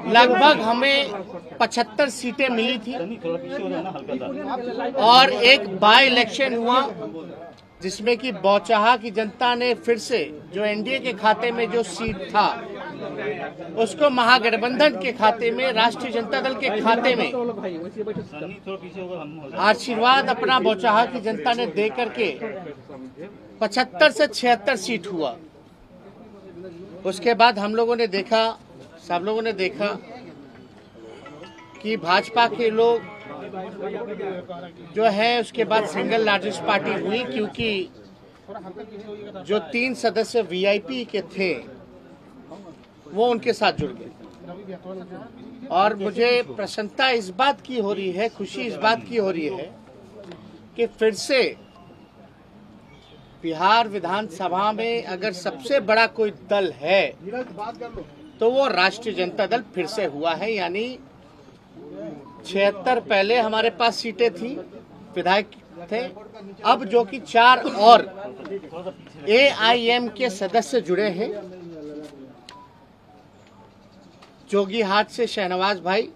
लगभग हमें 75 सीटें मिली थी और एक बाई इलेक्शन हुआ जिसमें कि बौचहा की जनता ने फिर से जो एनडीए के खाते में जो सीट था उसको महागठबंधन के खाते में, राष्ट्रीय जनता दल के खाते में आशीर्वाद अपना बौचहा की जनता ने दे करके 75 से 76 सीट हुआ। उसके बाद हम लोगों ने देखा, सब लोगों ने देखा कि भाजपा के लोग जो है उसके बाद सिंगल लार्जेस्ट पार्टी हुई, क्योंकि जो 3 सदस्य वीआईपी के थे वो उनके साथ जुड़ गए। और मुझे प्रसन्नता इस बात की हो रही है, खुशी इस बात की हो रही है कि फिर से बिहार विधानसभा में अगर सबसे बड़ा कोई दल है तो वो राष्ट्रीय जनता दल फिर से हुआ है। यानी 76 पहले हमारे पास सीटें थी, विधायक थे, अब जो कि 4 और एआईएम के सदस्य जुड़े हैं। जोगीहाट से शहनवाज भाई,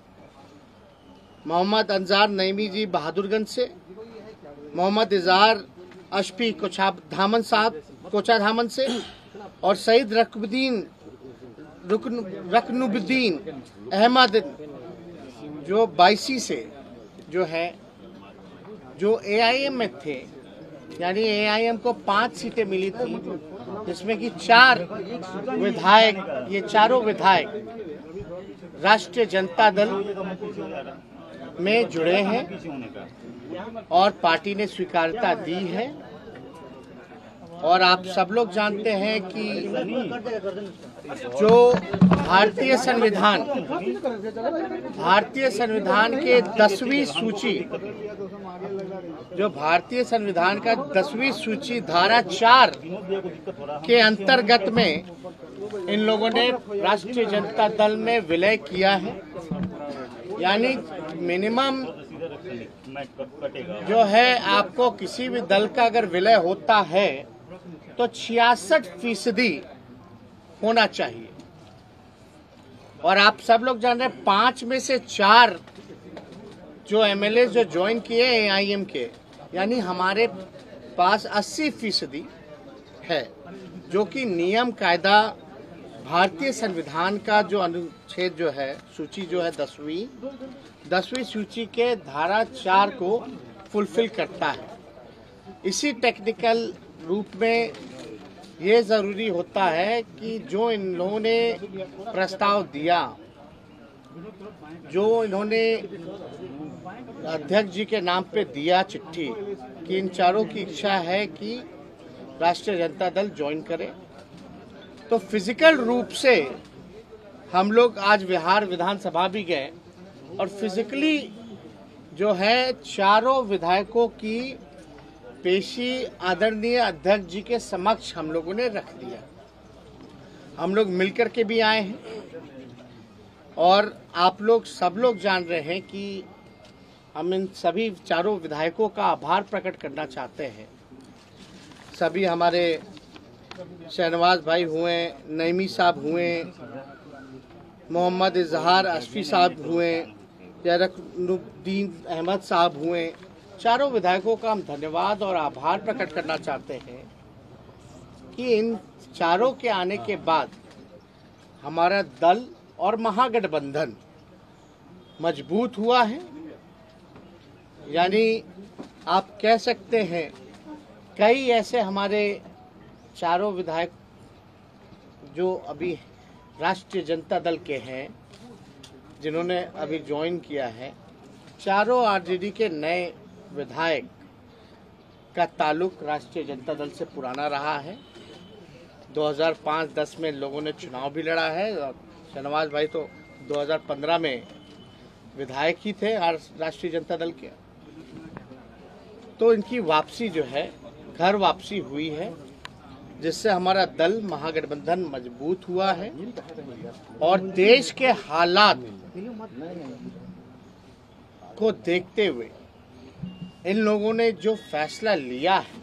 मोहम्मद अंजार नईमी जी बहादुरगंज से, मोहम्मद इजहार अशफी कोचाधामन साहब कोचाधामन से, और सईद रकनुद्दीन अहमद जो 22 से जो है, जो एआईएम में थे। यानी एआईएम को 5 सीटें मिली थी जिसमें कि 4 विधायक, ये चारों विधायक राष्ट्रीय जनता दल में जुड़े हैं और पार्टी ने स्वीकार्यता दी है। और आप सब लोग जानते हैं कि जो भारतीय संविधान के 10वीं सूची, जो भारतीय संविधान का 10वीं सूची धारा 4 के अंतर्गत में इन लोगों ने राष्ट्रीय जनता दल में विलय किया है। यानी मिनिमम जो है, आपको किसी भी दल का अगर विलय होता है तो 66% होना चाहिए। और आप सब लोग जान रहे हैं 5 में से 4 जो एमएलए जो ज्वाइन किए एआईएम के, यानी हमारे पास 80% है, जो कि नियम कायदा भारतीय संविधान का जो अनुच्छेद जो है, सूची जो है 10वीं सूची के धारा 4 को फुलफिल करता है। इसी टेक्निकल रूप में ये जरूरी होता है कि जो इन लोगों ने प्रस्ताव दिया, जो इन्होंने अध्यक्ष जी के नाम पे दिया चिट्ठी, कि इन चारों की इच्छा है कि राष्ट्रीय जनता दल ज्वाइन करे, तो फिजिकल रूप से हम लोग आज बिहार विधानसभा भी गए और फिजिकली जो है चारों विधायकों की पेशी आदरणीय अध्यक्ष जी के समक्ष हम लोगों ने रख दिया। हम लोग मिलकर के भी आए हैं और आप लोग सब लोग जान रहे हैं कि हम इन सभी चारों विधायकों का आभार प्रकट करना चाहते हैं। सभी हमारे शहनवाज भाई हुए, नईमी साहब हुए, मोहम्मद इजहार अशफी साहब हुए, रकनुद्दीन अहमद साहब हुए, चारों विधायकों का हम धन्यवाद और आभार प्रकट करना चाहते हैं कि इन चारों के आने के बाद हमारा दल और महागठबंधन मजबूत हुआ है। यानी आप कह सकते हैं कई ऐसे हमारे चारों विधायक जो अभी राष्ट्रीय जनता दल के हैं, जिन्होंने अभी ज्वाइन किया है, चारों आरजेडी के नए विधायक का ताल्लुक राष्ट्रीय जनता दल से पुराना रहा है। 2005-10 में लोगों ने चुनाव भी लड़ा है और शहनवाज भाई तो 2015 में विधायक ही थे राष्ट्रीय जनता दल के। तो इनकी वापसी जो है, घर वापसी हुई है, जिससे हमारा दल महागठबंधन मजबूत हुआ है। और देश के हालात को देखते हुए इन लोगों ने जो फैसला लिया है,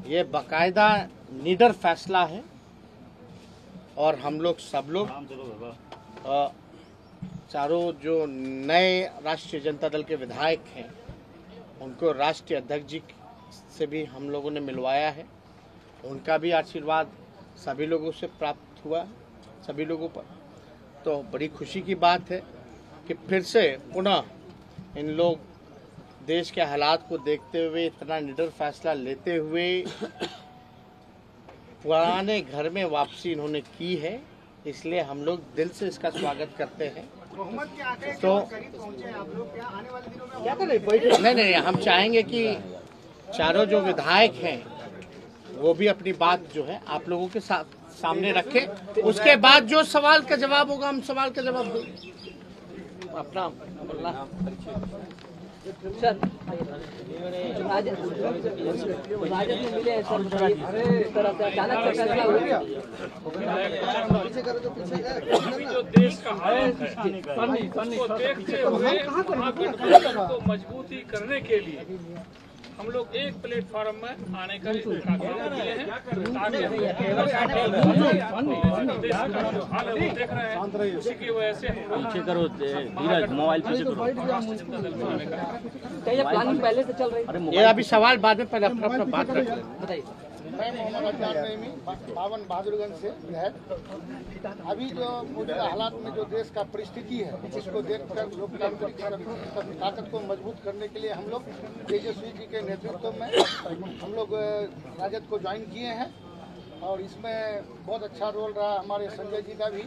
ये बाकायदा निडर फैसला है। और हम लोग सब लोग चारों जो नए राष्ट्रीय जनता दल के विधायक हैं उनको राष्ट्रीय अध्यक्ष जी से भी हम लोगों ने मिलवाया है। उनका भी आशीर्वाद सभी लोगों से प्राप्त हुआ, सभी लोगों पर। तो बड़ी खुशी की बात है कि फिर से पुनः इन लोग देश के हालात को देखते हुए इतना निडर फैसला लेते हुए पुराने घर में वापसी इन्होंने की है, इसलिए हम लोग दिल से इसका स्वागत करते हैं। तो क्या करें? नहीं, हम चाहेंगे कि चारों जो विधायक हैं वो भी अपनी बात जो है आप लोगों के सामने रखें। उसके बाद जो सवाल का जवाब होगा हम सवाल का जवाब देंगे। अपना सर राजद में मिले हैं सर, इस तरह से अचानक से फैसला हुआ। अभी जो देश का हालत है उसको देखते हुए महागठबंधन को मजबूती करने के लिए हम लोग एक प्लेटफॉर्म में आने का काम किए हैं ताकि देश का जो हाल है वो देख रहे हैं। उसी की वजह से पीछे करो धीरज, मोबाइल पीछे करो। क्या ये प्लानिंग पहले से चल रही है? ये अभी सवाल बाद में, पहले अपना बात रख लें। बताइए। मैं मोहम्मद अब्बास नईमी बावन बहादुरगंज से है। अभी जो मौजूदा हालात में जो देश का परिस्थिति है उसको देखकर लोकतांत्रिक ताकत को मजबूत करने के लिए हम लोग तेजस्वी जी के नेतृत्व में हम लोग राजद को ज्वाइन किए हैं और इसमें बहुत अच्छा रोल रहा हमारे संजय जी का भी,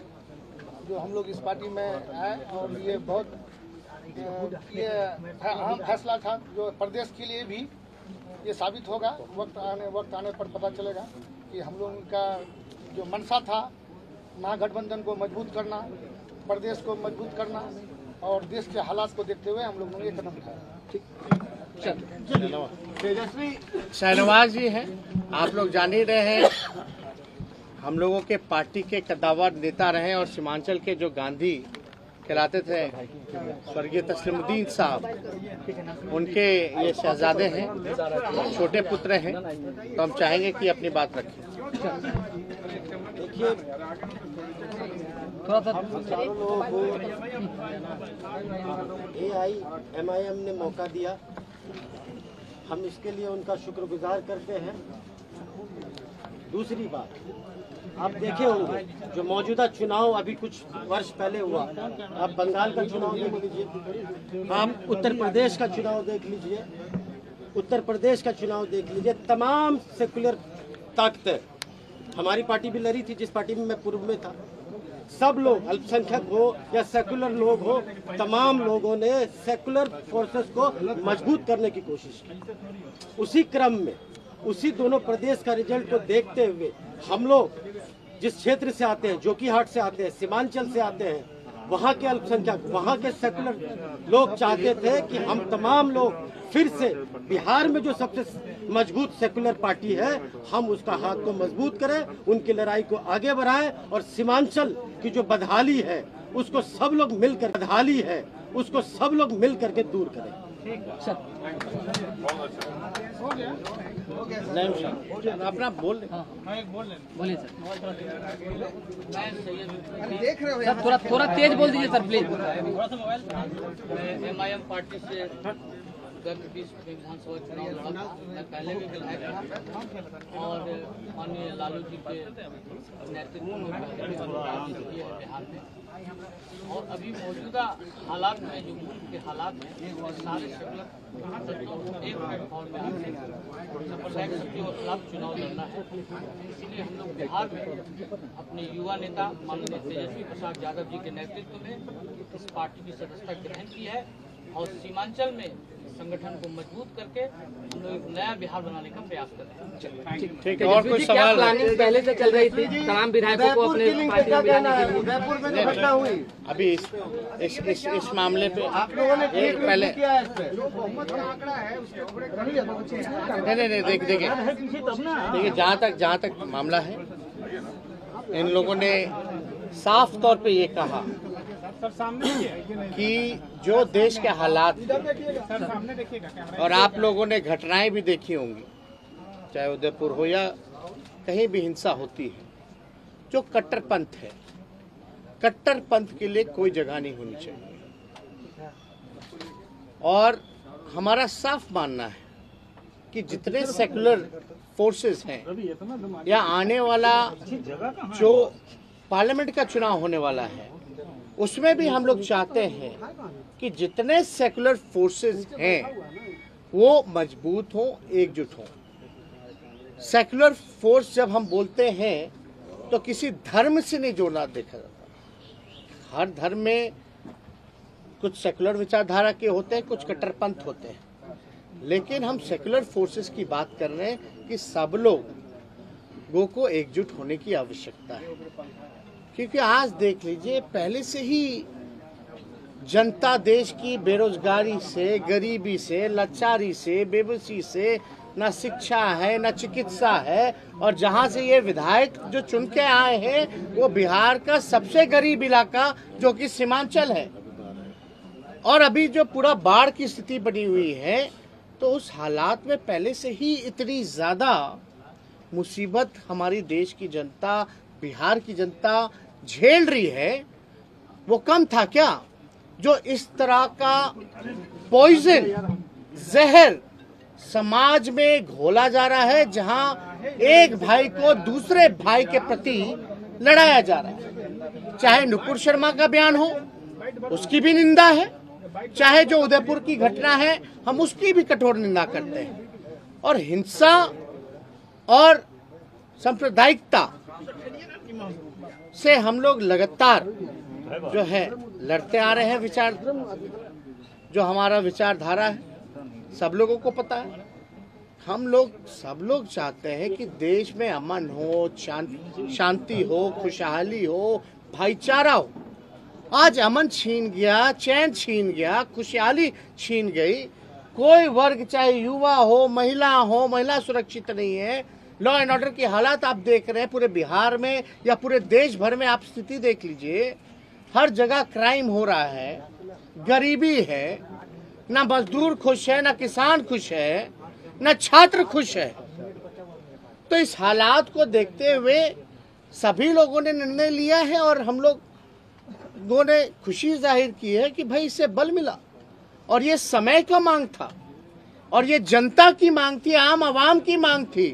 जो हम लोग इस पार्टी में आए और ये बहुत ये अहम फैसला था जो प्रदेश के लिए भी ये साबित होगा। वक्त आने पर पता चलेगा कि हम लोगों का जो मंशा था महागठबंधन को मजबूत करना, प्रदेश को मजबूत करना और देश के हालात को देखते हुए हम लोगों ने ये कदम उठाया। तेजस्वी शहनवाज जी हैं, आप लोग जान ही रहे हैं, हम लोगों के पार्टी के कद्दावर नेता रहे और सीमांचल के जो गांधी कहलाते थे स्वर्गीय तस्लीमुद्दीन साहब, उनके ये शहजादे हैं, छोटे पुत्र हैं। तो हम चाहेंगे कि अपनी बात रखें। देखिए, हम चारों लोगों को AIMIM ने मौका दिया, हम इसके लिए उनका शुक्रगुजार करते हैं। दूसरी बात, आप देखे होंगे जो मौजूदा चुनाव अभी कुछ वर्ष पहले हुआ, आप बंगाल का चुनाव देख लीजिए, आप उत्तर प्रदेश का चुनाव देख लीजिए, उत्तर प्रदेश का चुनाव देख लीजिए। तमाम सेकुलर ताकतें, हमारी पार्टी भी लड़ी थी जिस पार्टी में मैं पूर्व में था, सब लोग अल्पसंख्यक हो या सेकुलर लोग हो, तमाम लोगों ने सेकुलर फोर्सेस को मजबूत करने की कोशिश की। उसी क्रम में उसी दोनों प्रदेश का रिजल्ट को देखते हुए हम लोग जिस क्षेत्र से आते हैं, जोकीहाट से आते हैं, सीमांचल से आते हैं, वहाँ के अल्पसंख्यक, वहाँ के सेकुलर लोग चाहते थे कि हम तमाम लोग फिर से बिहार में जो सबसे मजबूत सेकुलर पार्टी है हम उसका हाथ को मजबूत करें, उनकी लड़ाई को आगे बढ़ाएं और सीमांचल की जो बदहाली है उसको सब लोग मिल करके दूर करें। अपना बोल बोलिए सर। थोड़ा तेज बोल दीजिए सर प्लीज। MIM पार्टी से गत 20 विधानसभा चुनाव लड़ा था। मैं पहले भी विधायक था और माननीय लालू जी के नेतृत्व में राजनीति की है बिहार में। और अभी मौजूदा हालात में जो मुल्क के हालात हैं और सारे सेकुलर एक प्लेटफॉर्म में आते हैं, सांप्रदायिक शक्तियों के खिलाफ चुनाव लड़ना है। इसलिए हम लोग बिहार में अपने युवा नेता माननीय तेजस्वी प्रसाद यादव जी के नेतृत्व में इस पार्टी की सदस्यता ग्रहण की है और सीमांचल में संगठन को मजबूत करके हम लोग एक नया बिहार बनाने का प्रयास कर रहे हैं। ठीक है, और कोई क्या सवाल? प्लानिंग पहले से चल रही थी तमाम विधायकों को अपने पार्टी में मिलाने के लिए? उदयपुर में जो घटना हुई, अभी इस मामले पे आप लोगों ने पहले नहीं देखिए, जहाँ तक मामला है, इन लोगों ने साफ तौर पे ये कहा कि जो देश के हालात और आप लोगों ने घटनाएं भी देखी होंगी, चाहे उदयपुर हो या कहीं भी हिंसा होती है, जो कट्टरपंथ है, कट्टरपंथ के लिए कोई जगह नहीं होनी चाहिए। और हमारा साफ मानना है कि जितने सेकुलर फोर्सेस हैं या आने वाला जो पार्लियामेंट का चुनाव होने वाला है उसमें भी हम लोग चाहते हैं कि जितने सेकुलर फोर्सेस हैं वो मजबूत हों, एकजुट हों। सेकुलर फोर्स जब हम बोलते हैं तो किसी धर्म से नहीं जोड़ना देखा जाता। हर धर्म में कुछ सेकुलर विचारधारा के होते हैं, कुछ कट्टरपंथ होते हैं, लेकिन हम सेकुलर फोर्सेस की बात कर रहे हैं कि सब लोगों को एकजुट होने की आवश्यकता है। क्योंकि आज देख लीजिए, पहले से ही जनता देश की बेरोजगारी से, गरीबी से, लाचारी से, बेबसी से, न शिक्षा है न चिकित्सा है, और जहां से ये विधायक जो चुन के आए हैं वो बिहार का सबसे गरीब इलाका जो कि सीमांचल है, और अभी जो पूरा बाढ़ की स्थिति बनी हुई है, तो उस हालात में पहले से ही इतनी ज्यादा मुसीबत हमारी देश की जनता, बिहार की जनता झेल रही है। वो कम था क्या जो इस तरह का पॉइजन, जहर समाज में घोला जा रहा है, जहां एक भाई को दूसरे भाई के प्रति लड़ाया जा रहा है। चाहे नुपुर शर्मा का बयान हो, उसकी भी निंदा है, चाहे जो उदयपुर की घटना है हम उसकी भी कठोर निंदा करते हैं। और हिंसा और सांप्रदायिकता से हम लोग लगातार जो है लड़ते आ रहे हैं। विचार जो हमारा विचारधारा है सब लोगों को पता है। हम लोग सब लोग चाहते हैं कि देश में अमन हो, शांति हो, खुशहाली हो, भाईचारा हो। आज अमन छीन गया, चैन छीन गया, खुशहाली छीन गई। कोई वर्ग, चाहे युवा हो, महिला सुरक्षित नहीं है। लॉ एंड ऑर्डर की हालात आप देख रहे हैं पूरे बिहार में या पूरे देश भर में। आप स्थिति देख लीजिए, हर जगह क्राइम हो रहा है, गरीबी है, ना मजदूर खुश है, ना किसान खुश है, ना छात्र खुश है। तो इस हालात को देखते हुए सभी लोगों ने निर्णय लिया है और हम लोगों ने खुशी जाहिर की है कि भाई इससे बल मिला। और ये समय का मांग था और ये जनता की मांग थी, आम आवाम की मांग थी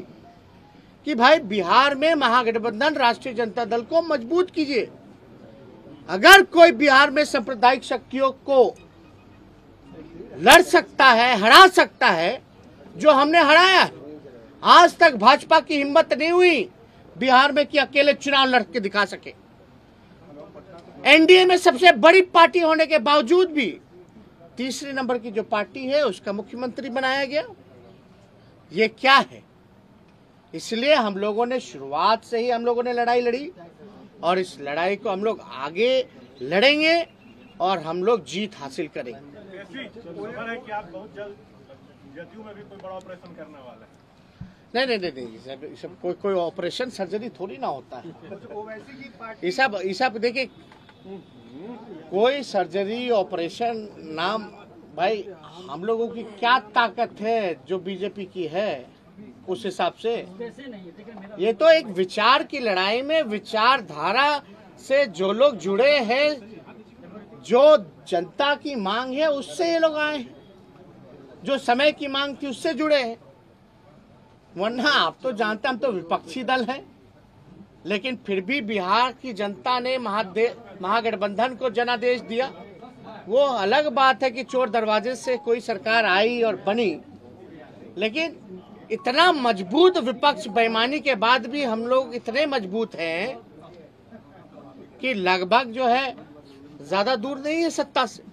कि भाई बिहार में महागठबंधन राष्ट्रीय जनता दल को मजबूत कीजिए। अगर कोई बिहार में सांप्रदायिक शक्तियों को लड़ सकता है, हरा सकता है, जो हमने हराया है। आज तक भाजपा की हिम्मत नहीं हुई बिहार में कि अकेले चुनाव लड़ के दिखा सके। एनडीए में सबसे बड़ी पार्टी होने के बावजूद भी तीसरे नंबर की जो पार्टी है उसका मुख्यमंत्री बनाया गया। ये क्या है? इसलिए हम लोगों ने शुरुआत से ही हम लोगों ने लड़ाई लड़ी और इस लड़ाई को हम लोग आगे लड़ेंगे और हम लोग जीत हासिल करेंगे। कि आप बहुत जल्द जदयू में भी कोई बड़ा ऑपरेशन करने वाला है। नहीं, सब कोई ऑपरेशन सर्जरी थोड़ी ना होता है। ये सब देखिए, कोई सर्जरी ऑपरेशन नाम, भाई हम लोगों की क्या ताकत है जो बीजेपी की है उस हिसाब से। ये तो एक विचार की लड़ाई में विचारधारा से जो लोग जुड़े हैं, जो जनता की मांग है उससे ये लोग आए हैं, जो समय की मांग थी उससे जुड़े हैं। वरना आप तो जानते हैं हम तो विपक्षी दल हैं, लेकिन फिर भी बिहार की जनता ने महागठबंधन को जनादेश दिया। वो अलग बात है कि चोर दरवाजे से कोई सरकार आई और बनी, लेकिन इतना मजबूत विपक्ष बेईमानी के बाद भी हम लोग इतने मजबूत हैं कि लगभग जो है ज्यादा दूर नहीं है सत्ता से।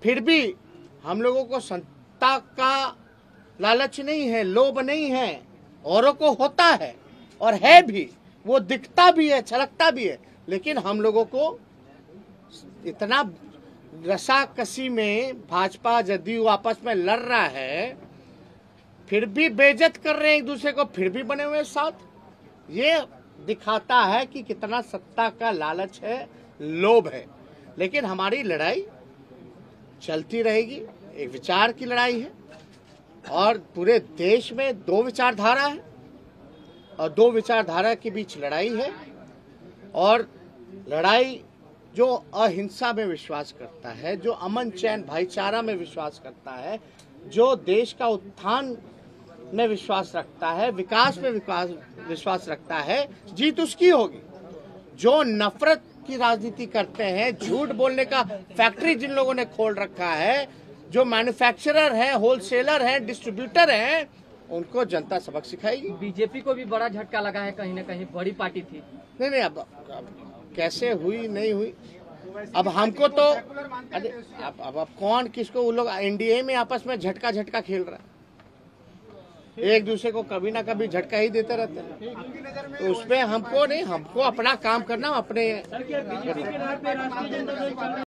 फिर भी हम लोगों को सत्ता का लालच नहीं है, लोभ नहीं है। औरों को होता है और है भी, वो दिखता भी है, छलकता भी है, लेकिन हम लोगों को इतना रसाकसी में भाजपा जदयू आपस में लड़ रहा है, फिर भी बेइज्जत कर रहे हैं एक दूसरे को, फिर भी बने हुए साथ। ये दिखाता है कि कितना सत्ता का लालच है, लोभ है। लेकिन हमारी लड़ाई चलती रहेगी। एक विचार की लड़ाई है और पूरे देश में दो विचारधारा है और दो विचारधारा के बीच लड़ाई है। और लड़ाई जो अहिंसा में विश्वास करता है, जो अमन चैन भाईचारा में विश्वास करता है, जो देश का उत्थान में विश्वास रखता है, विकास में विश्वास रखता है, जीत उसकी होगी। जो नफरत की राजनीति करते हैं, झूठ बोलने का फैक्ट्री जिन लोगों ने खोल रखा है, जो मैन्युफैक्चरर हैं, होलसेलर हैं, डिस्ट्रीब्यूटर हैं, उनको जनता सबक सिखाएगी। बीजेपी को भी बड़ा झटका लगा है, कहीं ना कहीं बड़ी पार्टी थी। नहीं, अब कैसे हुई नहीं हुई, अब हमको तो अरे अब कौन किसको, वो लोग एनडीए में आपस में झटका खेल रहा है, एक दूसरे को कभी ना कभी झटका ही देते रहते हैं। तो उसमें हमको नहीं, हमको अपना काम करना अपने